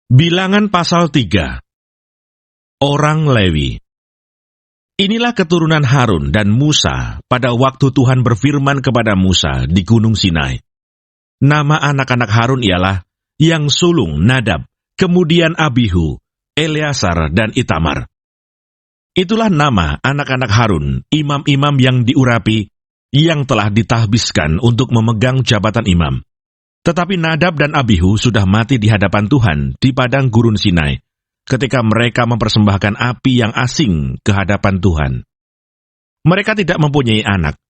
Bilangan pasal 3. Orang Lewi. Inilah keturunan Harun dan Musa pada waktu Tuhan berfirman kepada Musa di Gunung Sinai. Nama anak-anak Harun ialah yang sulung Nadab, kemudian Abihu, Eleazar, dan Itamar. Itulah nama anak-anak Harun, imam-imam yang diurapi, yang telah ditahbiskan untuk memegang jabatan imam. Tetapi Nadab dan Abihu sudah mati di hadapan Tuhan di padang gurun Sinai, ketika mereka mempersembahkan api yang asing ke hadapan Tuhan. Mereka tidak mempunyai anak.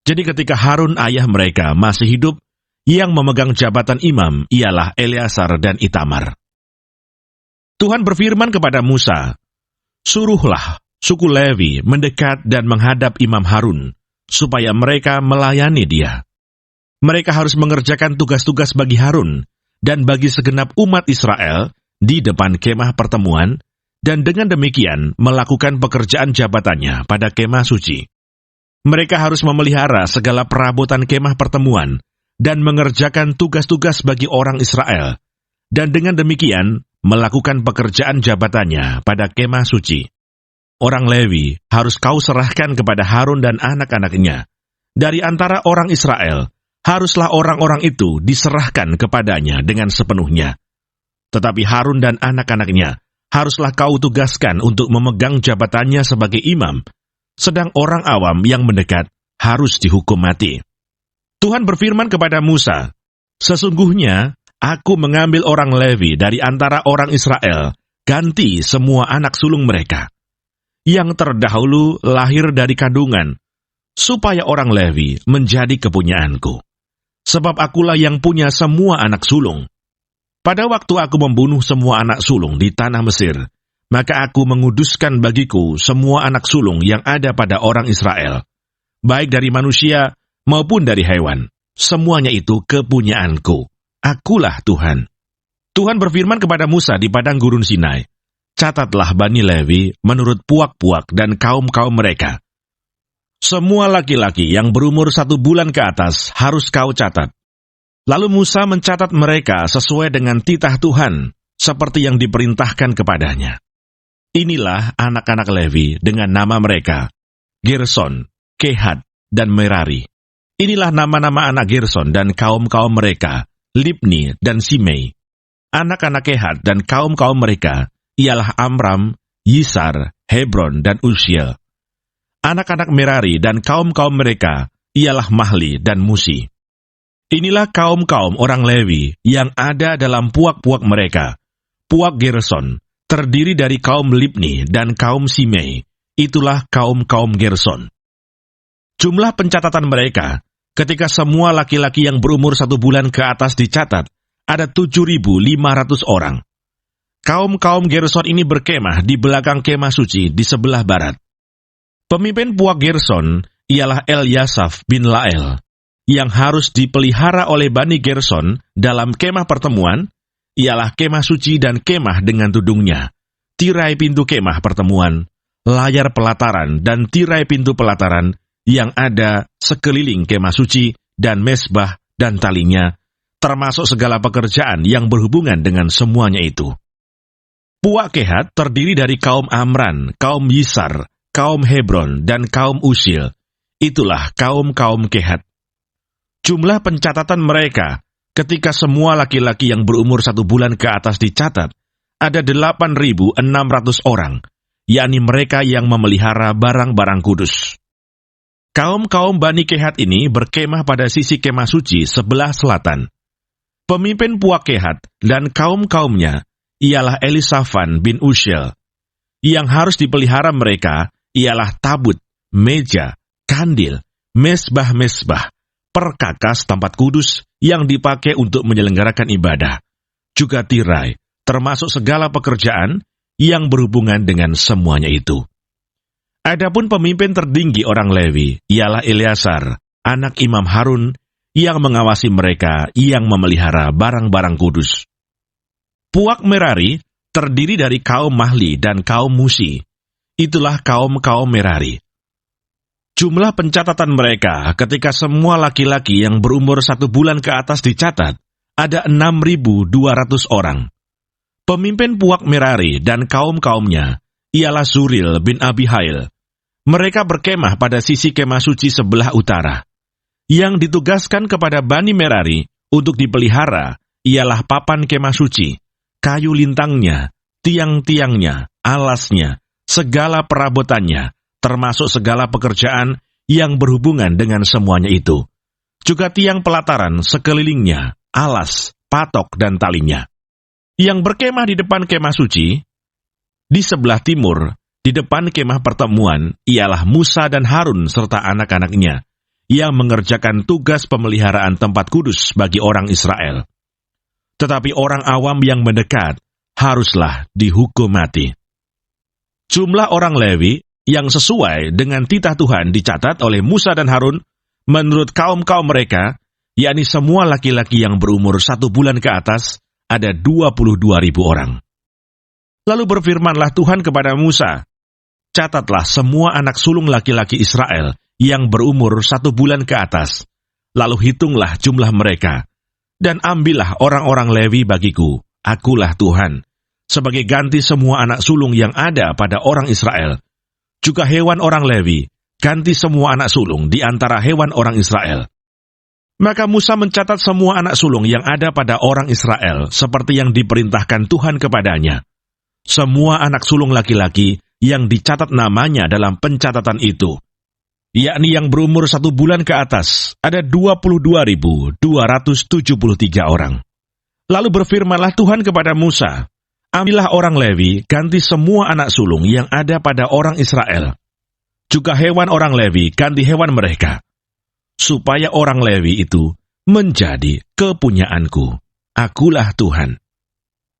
Jadi ketika Harun ayah mereka masih hidup, yang memegang jabatan imam ialah Eleazar dan Itamar. Tuhan berfirman kepada Musa, "Suruhlah suku Lewi mendekat dan menghadap Imam Harun, supaya mereka melayani dia. Mereka harus mengerjakan tugas-tugas bagi Harun dan bagi segenap umat Israel di depan kemah pertemuan, dan dengan demikian melakukan pekerjaan jabatannya pada kemah suci. Mereka harus memelihara segala perabotan kemah pertemuan dan mengerjakan tugas-tugas bagi orang Israel, dan dengan demikian melakukan pekerjaan jabatannya pada kemah suci. Orang Lewi harus kau serahkan kepada Harun dan anak-anaknya. Dari antara orang Israel, haruslah orang-orang itu diserahkan kepadanya dengan sepenuhnya. Tetapi Harun dan anak-anaknya haruslah kau tugaskan untuk memegang jabatannya sebagai imam, sedang orang awam yang mendekat harus dihukum mati." Tuhan berfirman kepada Musa, "Sesungguhnya aku mengambil orang Lewi dari antara orang Israel, ganti semua anak sulung mereka, yang terdahulu lahir dari kandungan, supaya orang Lewi menjadi kepunyaanku. Sebab akulah yang punya semua anak sulung. Pada waktu aku membunuh semua anak sulung di tanah Mesir, maka aku menguduskan bagiku semua anak sulung yang ada pada orang Israel, baik dari manusia maupun dari hewan. Semuanya itu kepunyaanku. Akulah Tuhan." Tuhan berfirman kepada Musa di padang gurun Sinai, "Catatlah Bani Lewi menurut puak-puak dan kaum-kaum mereka. Semua laki-laki yang berumur 1 bulan ke atas harus kau catat." Lalu Musa mencatat mereka sesuai dengan titah Tuhan, seperti yang diperintahkan kepadanya. Inilah anak-anak Lewi dengan nama mereka, Gerson, Kehat, dan Merari. Inilah nama-nama anak Gerson dan kaum-kaum mereka, Libni dan Simei. Anak-anak Kehat dan kaum-kaum mereka ialah Amram, Yisar, Hebron, dan Uziel. Anak-anak Merari dan kaum-kaum mereka ialah Mahli dan Musi. Inilah kaum-kaum orang Lewi yang ada dalam puak-puak mereka. Puak Gerson terdiri dari kaum Libni dan kaum Simei. Itulah kaum-kaum Gerson. Jumlah pencatatan mereka, ketika semua laki-laki yang berumur 1 bulan ke atas dicatat, ada 7.500 orang. Kaum-kaum Gerson ini berkemah di belakang kemah suci di sebelah barat. Pemimpin puak Gerson ialah Eliasaf bin Lael, yang harus dipelihara oleh Bani Gerson dalam kemah pertemuan, ialah kemah suci dan kemah dengan tudungnya, tirai pintu kemah pertemuan, layar pelataran dan tirai pintu pelataran yang ada sekeliling kemah suci, dan mesbah dan talinya, termasuk segala pekerjaan yang berhubungan dengan semuanya itu. Puak Kehat terdiri dari kaum Amran, kaum Yisar, kaum Hebron, dan kaum Uziel. Itulah kaum-kaum Kehat. Jumlah pencatatan mereka, ketika semua laki-laki yang berumur 1 bulan ke atas dicatat, ada 8.600 orang, yakni mereka yang memelihara barang-barang kudus. Kaum-kaum Bani Kehat ini berkemah pada sisi kemah suci sebelah selatan. Pemimpin puak Kehat dan kaum-kaumnya ialah Elisafan bin Uziel. Yang harus dipelihara mereka ialah tabut, meja, kandil, mesbah-mesbah, perkakas tempat kudus yang dipakai untuk menyelenggarakan ibadah, juga tirai, termasuk segala pekerjaan yang berhubungan dengan semuanya itu. Adapun pemimpin tertinggi orang Lewi ialah Eleazar, anak Imam Harun, yang mengawasi mereka yang memelihara barang-barang kudus. Puak Merari terdiri dari kaum Mahli dan kaum Musi. Itulah kaum-kaum Merari. Jumlah pencatatan mereka ketika semua laki-laki yang berumur 1 bulan ke atas dicatat, ada 6.200 orang. Pemimpin puak Merari dan kaum-kaumnya ialah Zuril bin Abihail. Mereka berkemah pada sisi kemah suci sebelah utara. Yang ditugaskan kepada Bani Merari untuk dipelihara ialah papan kemah suci, kayu lintangnya, tiang-tiangnya, alasnya, segala perabotannya, termasuk segala pekerjaan yang berhubungan dengan semuanya itu. Juga tiang pelataran sekelilingnya, alas, patok, dan talinya. Yang berkemah di depan kemah suci, di sebelah timur, di depan kemah pertemuan, ialah Musa dan Harun serta anak-anaknya, yang mengerjakan tugas pemeliharaan tempat kudus bagi orang Israel. Tetapi orang awam yang mendekat haruslah dihukum mati. Jumlah orang Lewi yang sesuai dengan titah Tuhan dicatat oleh Musa dan Harun menurut kaum-kaum mereka, yakni semua laki-laki yang berumur 1 bulan ke atas, ada 22.000 orang. Lalu berfirmanlah Tuhan kepada Musa, catatlah semua anak sulung laki-laki Israel yang berumur 1 bulan ke atas, lalu hitunglah jumlah mereka, dan ambillah orang-orang Lewi bagiku, akulah Tuhan, sebagai ganti semua anak sulung yang ada pada orang Israel. Juga hewan orang Lewi, ganti semua anak sulung di antara hewan orang Israel. Maka Musa mencatat semua anak sulung yang ada pada orang Israel, seperti yang diperintahkan Tuhan kepadanya. Semua anak sulung laki-laki yang dicatat namanya dalam pencatatan itu, yakni yang berumur 1 bulan ke atas, ada 22.273 orang. Lalu berfirmanlah Tuhan kepada Musa, ambillah orang Lewi, ganti semua anak sulung yang ada pada orang Israel. Juga hewan orang Lewi, ganti hewan mereka, supaya orang Lewi itu menjadi kepunyaanku. Akulah Tuhan.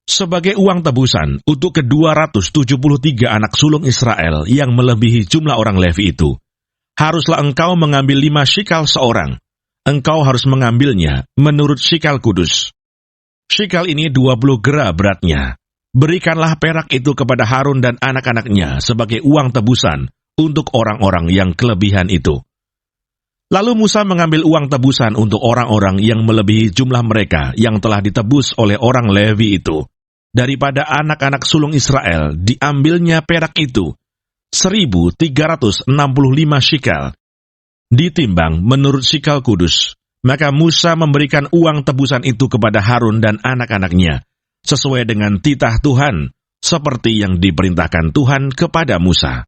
Sebagai uang tebusan untuk ke-273 anak sulung Israel yang melebihi jumlah orang Lewi itu, haruslah engkau mengambil 5 shikal seorang. Engkau harus mengambilnya menurut shikal kudus. Shikal ini 20 gera beratnya. Berikanlah perak itu kepada Harun dan anak-anaknya sebagai uang tebusan untuk orang-orang yang kelebihan itu. Lalu Musa mengambil uang tebusan untuk orang-orang yang melebihi jumlah mereka yang telah ditebus oleh orang Lewi itu. Daripada anak-anak sulung Israel, diambilnya perak itu, 1.365 shikal, ditimbang menurut shikal kudus. Maka Musa memberikan uang tebusan itu kepada Harun dan anak-anaknya, sesuai dengan titah Tuhan, seperti yang diperintahkan Tuhan kepada Musa.